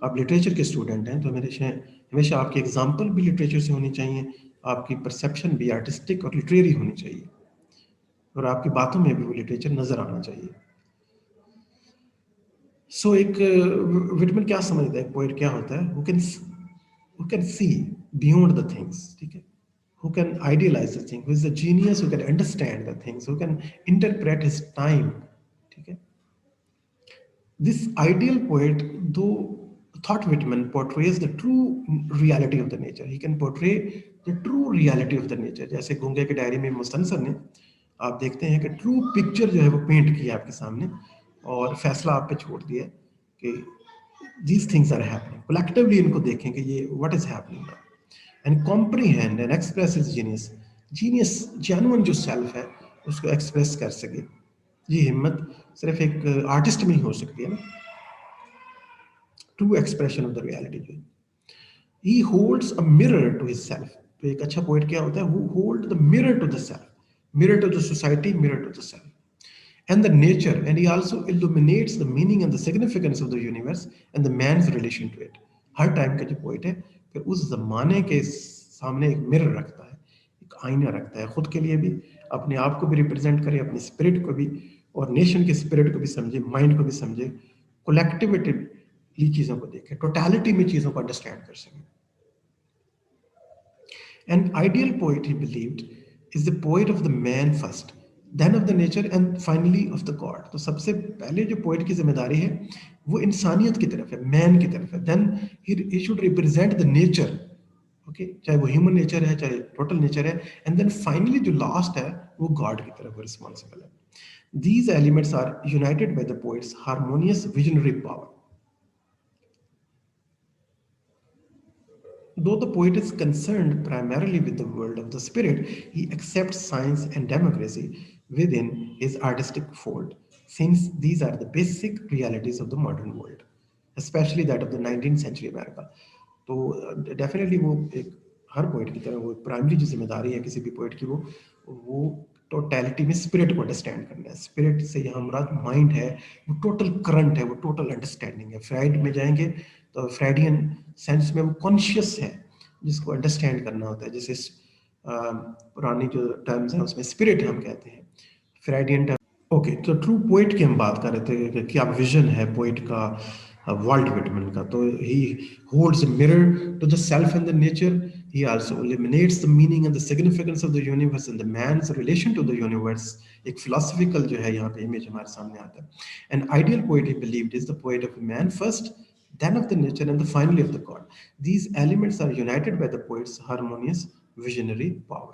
آپ لٹریچر کے اسٹوڈنٹ ہیں تو ہمیشہ آپ کی ایگزامپل بھی لٹریچر سے ہونی چاہیے، آپ کی پرسیپشن بھی آرٹسٹک اور لٹریری ہونی چاہیے، اور آپ کی باتوں میں بھی وہ لٹریچر نظر آنا چاہیے. سو ایک وٹمن کیا سمجھتا ہے پوئٹ کیا ہوتا ہے؟ who can see beyond the things, ٹھیک ہے، who can idealize the thing, who is the genius who can understand the things, who can interpret his time, ٹھیک ہے. This ideal poet, though thought Whitman portrays the true reality of the nature. He can portray the true reality of the nature. جیسے گونگے کی diary میں مستنصر نے آپ دیکھتے ہیں کہ ٹرو پکچر جو ہے وہ پینٹ کی ہے آپ کے سامنے، اور فیصلہ آپ پہ چھوڑ دیا کہ these things are happening. Collectively ان کو دیکھیں کہ یہ what is happening now. And comprehend and express his genius. Genius, genuine جو self ہے اس کو express کر سکے. یہ ہمت صرف ایک آرٹسٹ میں ہی ہو سکتی ہے نا. True expression of the reality جو ہے. He holds a mirror to his self. تو ایک اچھا پوئٹ کیا ہوتا ہے؟ Who hold the mirror to the self. Mirror to the society, mirror to the self. And the nature, and he also illuminates the meaning and the significance of the universe and the man's relation to it. Hare time کا جو poet ہے پھر اس زمانے کے سامنے ایک mirror رکھتا ہے، ایک آئینہ رکھتا ہے، خود کے لیے بھی، اپنے آپ کو بھی ریپرزینٹ کرے، اپنی اسپرٹ کو بھی، اور نیشن کے اسپرٹ کو بھی سمجھے، مائنڈ کو بھی سمجھے، کولیکٹیوٹی چیزوں کو دیکھے، ٹوٹیلٹی میں چیزوں کو انڈرسٹینڈ کر سکے. An ideal poet, he believed, is the poet of the man first, then of the nature, and finally of the God. تو سب سے پہلے جو پوئٹ کی ذمہ داری ہے وہ انسانیت کی طرف ہے، مین کی طرف ہے. Then he should represent the nature. Okay? چاہے وہ ہیومن نیچر ہے، چاہے ٹوٹل نیچر ہے. And then finally جو لاسٹ ہے وہ گاڈ کی طرف responsible ہے. These elements are united by the poet's harmonious visionary power. Though the poet is concerned primarily with the world of the spirit, he accepts science and democracy within his artistic fold, since these are the basic realities of the modern world, especially that of the 19th century America. تو definitely وہ ایک ہر poet کی طرح وہ primary جو ذمہ داری ہے کسی بھی پوئٹ کی وہ ٹوٹیلٹی میں اسپرٹ کو انڈرسٹینڈ کرنا ہے. اسپرٹ سے یہاں مراد مائنڈ ہے، وہ ٹوٹل کرنٹ ہے، وہ ٹوٹل انڈرسٹینڈنگ ہے. فرائڈ میں جائیں گے تو فرائڈین سینس میں وہ کانشیس ہے جس کو انڈرسٹینڈ کرنا ہوتا ہے. جیسے پرانی جو ٹرمز ہیں اس میں اسپرٹ ہم کہتے ہیں فرائڈین ٹرم. اوکے، تو ٹرو پوئٹ کی ہم بات کر رہے تھے کہ کیا ویژن ہے پوئٹ کا، والٹ وٹمن کا. تو he holds a mirror to the self and the nature. He also eliminates the meaning and the significance of the universe and the man's relation to the universe. ایک philosophical جو ہے یہاں پہ image ہمارے سامنے آتا ہے. An ideal poet, he believed, is the poet of man first, then of the nature, and the finally of the God. These elements are united by the poet's harmonious visionary power.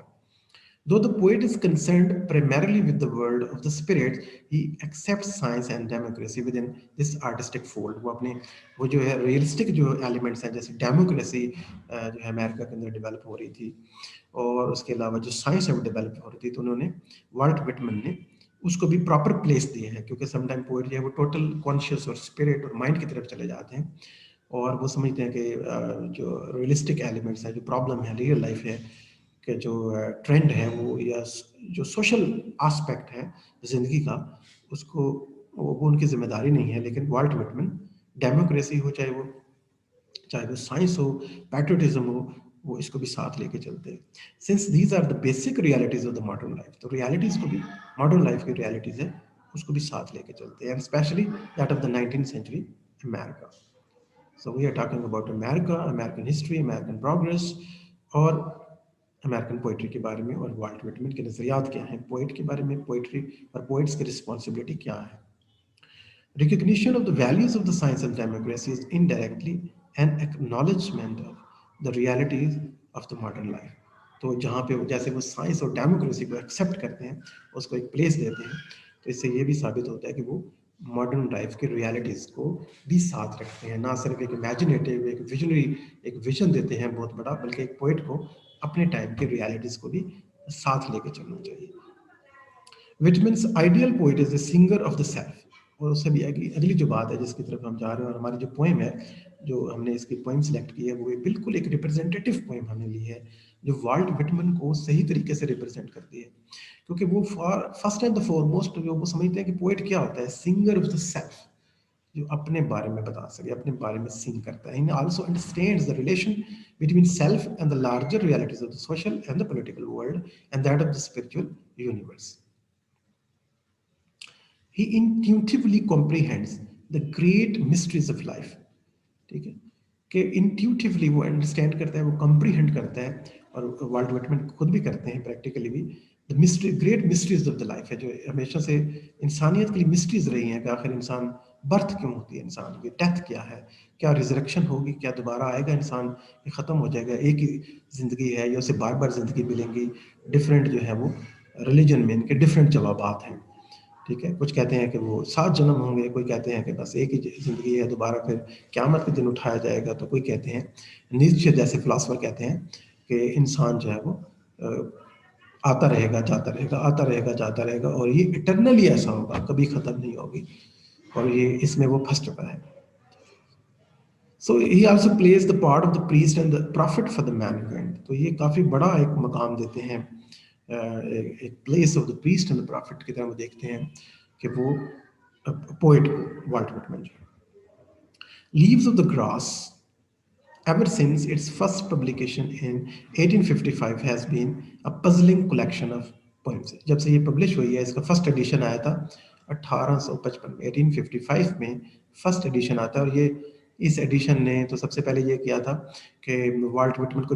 Though the poet is concerned primarily with the world of the spirit, he accepts science and democracy within this artistic fold. وہ اپنے وہ جو ہے realistic جو elements ہیں جیسے democracy جو ہے امریکہ کے اندر ڈیولپ ہو رہی تھی، اور اس کے علاوہ جو سائنس ہے وہ ڈیولپ ہو رہی تھی، تو انہوں نے والٹ وٹمن نے اس کو بھی پراپر پلیس دیے ہیں. کیونکہ سم ٹائم پوئٹ جو ہے وہ ٹوٹل کانشیس اور اسپرٹ اور مائنڈ کی طرف چلے جاتے ہیں، اور وہ سمجھتے ہیں کہ جو ریئلسٹک ایلیمنٹس ہیں، جو پرابلم ہے، ریئل لائف ہے، کہ جو ٹرینڈ ہے وہ یا جو سوشل آسپیکٹ ہے زندگی کا، اس کو وہ ان کی ذمہ داری نہیں ہے. لیکن والٹ وٹمن ڈیموکریسی ہو، چاہے وہ سائنس ہو، پیٹریوٹزم ہو، وہ اس کو بھی ساتھ لے کے چلتے ہیں. Since these are the basic realities of the modern life. تو ریالٹیز کو بھی، ماڈرن لائف کی ریالٹیز ہے اس کو بھی ساتھ لے کے چلتے ہیں. And especially that of the 19th century America. So we are talking about America, American history, American progress, اور امریکن پوئٹری کے بارے میں، اور والٹ وٹمن کے نظریات کیا ہیں پوئٹ کے بارے میں، پوئٹری اور پوئٹس کی رسپانسبلٹی کیا ہے. Recognition of the values of the science and democracy is indirectly an acknowledgement of the realities of the modern life. تو جہاں پہ جیسے وہ سائنس اور ڈیموکریسی کو ایکسیپٹ کرتے ہیں، اس کو ایک پلیس دیتے ہیں، تو اس سے یہ بھی ثابت ہوتا ہے کہ وہ ماڈرن لائف کی ریالٹیز کو بھی ساتھ رکھتے ہیں. نہ صرف ایک امیجنیٹیو، ایک ویژنری، ایک ویژن دیتے ہیں بہت بڑا، بلکہ ایک پوئٹ کو اپنے ٹائم کی ریالٹیز کو بھی ساتھ لے کے چلنا چاہیے. Whitman's ideal poet is a singer of the self. اور اس سے بھی اگلی جو بات ہے جس کی طرف ہم جا رہے ہیں، اور ہماری جو پوئم ہے، جو ہم نے اس کی پوئم سلیکٹ کی ہے، وہ بالکل ایک ریپرزینٹیو پوئم ہم نے لی ہے جو والٹ وٹمن کو صحیح طریقے سے ریپرزینٹ کرتی ہے. کیونکہ وہ فرسٹ اینڈ دا فورموسٹ جو وہ سمجھتے ہیں کہ پوئٹ کیا ہوتا ہے، سنگر آف دا سیلف، جو اپنے بارے میں بتا سکے، اپنے بارے میں سنگ کرتا ہے. He also understands the relation between self and the larger realities of the social and the political world and that of the spiritual universe. He intuitively comprehends the great mysteries of life. ٹھیک ہے کہ intuitively وہ understand کرتا ہے، وہ comprehend کرتا ہے، اور والٹ وٹمن خود بھی کرتے ہیں پریکٹیکلی بھی. The mystery, great mysteries of the life ہے جو ہمیشہ سے انسانیت کے لیے مسٹریز رہی ہیں کہ آخر انسان برتھ کیوں ہوتی ہے، انسان کی ڈیتھ کیا ہے، کیا ریزریکشن ہوگی، کیا دوبارہ آئے گا انسان، یہ ختم ہو جائے گا، ایک ہی زندگی ہے یا اسے بار بار زندگی ملیں گی. ڈفرینٹ جو ہے وہ ریلیجن میں ان کے ڈفرینٹ جوابات ہیں. ٹھیک ہے. کچھ کہتے ہیں کہ وہ 7 جنم ہوں گے, کوئی کہتے ہیں کہ بس ایک ہی زندگی ہے, دوبارہ پھر قیامت کے دن اٹھایا جائے گا. تو کوئی کہتے ہیں, نیچے جیسے فلاسفر کہتے ہیں کہ انسان جو ہے وہ آتا رہے گا جاتا رہے گا, آتا رہے گا جاتا رہے گا, اور یہ اٹرنلی ایسا ہوگا, کبھی ختم نہیں ہوگی, اور یہ اس میں وہ پھنس چکا ہے. So he also plays the part of the priest and the prophet for the mankind. تو یہ کافی بڑا ایک مقام دیتے ہیں, ایک place of the priest and the prophet کی طرح وہ دیکھتے ہیں کہ وہ پوئٹ کو, والٹ وٹمن جو leaves of the grass ever since its first publication in 1855 has been a puzzling collection of poems. جب سے یہ پبلش ہوئی ہے, اس کا فرسٹ ایڈیشن آیا تھا 1855 میں, 1855 میں فرسٹ ایڈیشن آتا ہے. اور یہ اس ایڈیشن نے تو سب سے پہلے یہ کیا تھا کہ والٹ وٹمن کو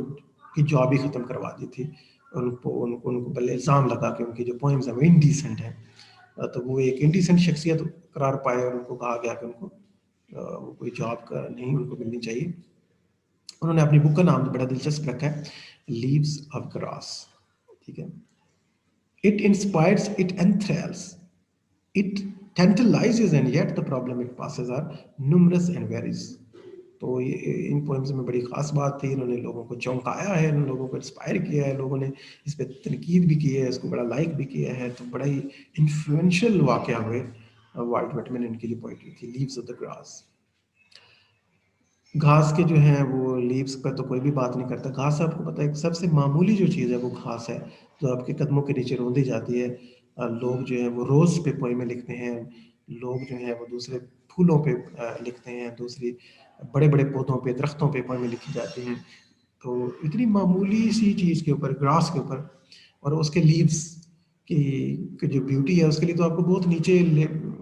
کی جاب ہی ختم کروا دی تھی. ان کو بلے الزام لگا کہ ان کی جو پوئمز ہیں وہ انڈیسنٹ ہیں, تو وہ ایک انڈیسنٹ شخصیت قرار پائے, اور ان کو کہا گیا کہ ان کو وہ کوئی جاب کا نہیں ان کو ملنی چاہیے. انہوں نے اپنی بک کا نام بڑا دلچسپ رکھا ہے, لیوز آف گراس. ٹھیک ہے. It inspires, it enthralls, it tantalizes, and yet the problem it passes are numerous and varies. تو یہ ان پوئمز میں بڑی خاص بات تھی, انہوں نے لوگوں کو چونکایا ہے, انہوں نے لوگوں کو انسپائر کیا ہے, لوگوں نے اس پہ تنقید بھی کی ہے, اس کو بڑا لائک بھی کیا ہے. تو بڑا ہی انفلوئنشل واقعہ ہوئے والٹ وٹمن, ان کی جو پوئٹری تھی لیوز آف دا گراس. گھاس کے جو ہیں وہ لیوز پر تو کوئی بھی بات نہیں کرتا. گھاس آپ کو پتہ ہے سب سے معمولی جو چیز ہے وہ گھاس ہے, جو آپ کے قدموں کے نیچے روندی جاتی ہے. لوگ جو ہیں وہ روز پہ پوئمیں لکھتے ہیں, لوگ جو ہیں وہ دوسرے پھولوں پہ لکھتے ہیں, دوسری بڑے بڑے پودوں پہ, درختوں پہ پوئمیں لکھی جاتی ہیں. تو اتنی معمولی سی چیز کے اوپر, گراس کے اوپر, اور اس کے لیوز کی جو بیوٹی ہے اس کے لیے تو آپ کو بہت نیچے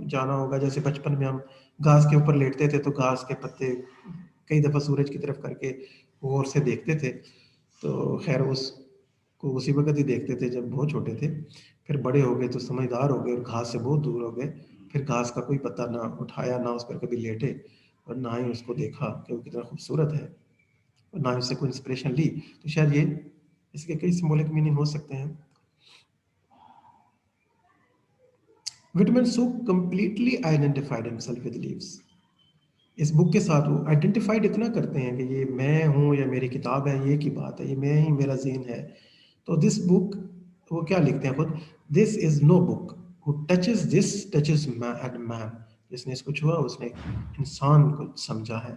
جانا ہوگا. جیسے بچپن میں ہم گھاس کے اوپر لیٹتے تھے تو گھاس کے پتے کئی دفعہ سورج کی طرف کر کے غور سے دیکھتے تھے. تو خیر اس کو اسی وقت ہی دیکھتے تھے جب بہت چھوٹے تھے. پھر بڑے ہو گئے تو سمجھدار ہو گئے اور گھاس سے بہت دور ہو گئے. پھر گھاس کا کوئی پتہ نہ اٹھایا, نہ اس پر کبھی لیٹے, اور نہ ہی اس کو دیکھا کہ وہ کتنا خوبصورت ہے, اور نہ ہی اس سے کوئی انسپریشن لی. تو شاید یہ اس کے کئی سمبولک میننگ ہو سکتے ہیں. Whitman so completely identified himself with leaves. اس بک کے ساتھ وہ آئیڈینٹیفائڈ اتنا کرتے ہیں کہ یہ میں ہوں یا میری کتاب ہے, یہ کی بات ہے, یہ میں ہی, میرا ذہن ہے. تو دس بک, وہ کیا لکھتے ہیں خود, دس از نو بک who touches this touches man. جس نے اس کو چھوا اس نے انسان کو سمجھا ہے.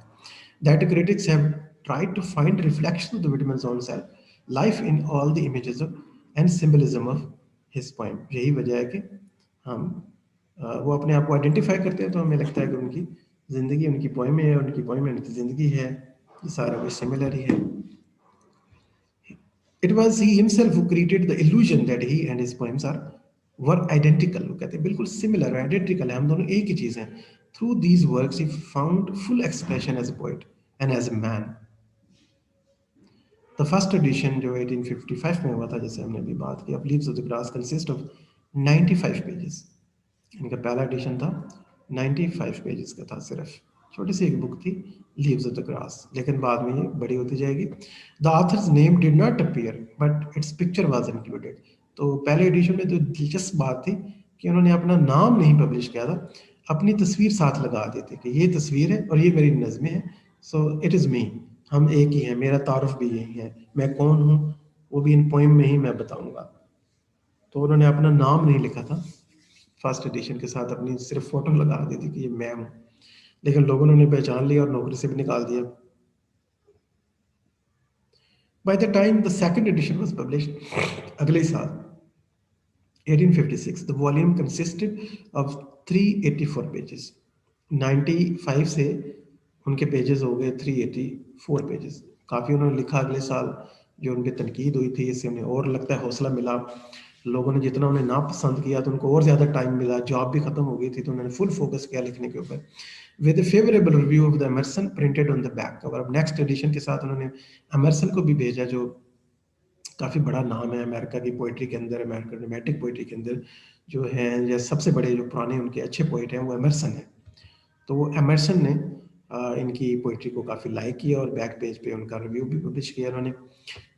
That critics have tried to find reflection of the Whitman's own self, life in all the images of and symbolism of his poem. یہی وجہ ہے کہ ہم وہ اپنے آپ کو آئیڈینٹیفائی کرتے ہیں تو ہمیں لگتا ہے کہ ان کی زندگی ان کی پوئمیں ہے, ان کی پوئمیں ان کی زندگی ہے, یہ سارا کچھ سملر ہی ہے. It was he himself who created the illusion that he and his poems were identical. وہ کہتے ہیں بالکل similar, identical ہے, ہم دونوں ایک ہی چیز ہیں. Through these works he found full expression as a poet and as a man. The first edition جو 1855 میں ہوا تھا, جیسے ہم نے بھی بات کی, of Leaves of the Grass consist of 95 pages. ان کا پہلا ایڈیشن تھا 95 پیجز کا تھا, صرف چھوٹی سی ایک بک تھی لیوز آف دا گراس, لیکن بعد میں یہ بڑی ہوتی جائے گی. The author's name did not appear but its picture was included. تو پہلے ایڈیشن میں تو دلچسپ بات تھی کہ انہوں نے اپنا نام نہیں پبلش کیا تھا, اپنی تصویر ساتھ لگا دیتے کہ یہ تصویر ہے اور یہ میری نظمیں ہیں, سو اٹ از می, ہم ایک ہی ہیں, میرا تعارف بھی یہی ہے, میں کون ہوں وہ بھی ان پوئم میں ہی میں بتاؤں گا. تو انہوں نے اپنا نام نہیں لکھا تھا فرسٹ ایڈیشن کے ساتھ, اپنی صرف فوٹو لگا دی تھی کہ یہ میں ہوں, لیکن لوگوں نے انہیں پہچان لیا اور نوکری سے بھی نکال دیا. By the time the second edition was published, اگلے سال 1856, the volume consisted of 384 pages. 95 سے ان کے پیجز ہو گئے 384 پیجز. کافی انہوں نے لکھا اگلے سال, جو ان پہ تنقید ہوئی تھی اس سے انہیں اور لگتا ہے حوصلہ ملا. لوگوں نے جتنا انہیں ناپسند کیا تو ان کو اور زیادہ ٹائم ملا, جاب بھی ختم ہو گئی تھی تو انہوں نے فل فوکس کیا لکھنے کے اوپر. With a favourable review of the Emerson printed on the back cover. اب نیکسٹ ایڈیشن کے ساتھ انہوں نے ایمرسن کو بھی بھیجا, جو کافی بڑا نام ہے امریکہ کی پوئٹری کے اندر, امریکن رومانٹک پوئٹری کے اندر جو ہیں, یا سب سے بڑے جو پرانے ان کے اچھے پوئٹ ہیں وہ ایمرسن ہیں. تو وہ ایمرسن نے ان کی پوئٹری کو کافی لائک کیا اور بیک پیج پہ ان کا ریویو بھی پبلش کیا انہوں نے.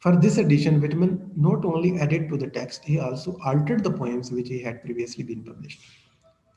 For this edition, Whitman not only added to the text, he also altered the poems which he had previously been published.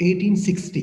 1860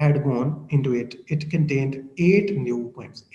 had gone into it, it contained 8 new poems।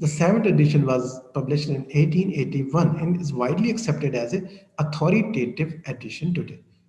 The seventh edition was published in 1881 and is widely accepted as a authoritative edition today।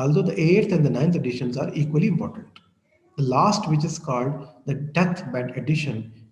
Although the 8th and the 9th editions are equally important, the last which is called the deathbed edition,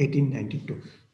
1892।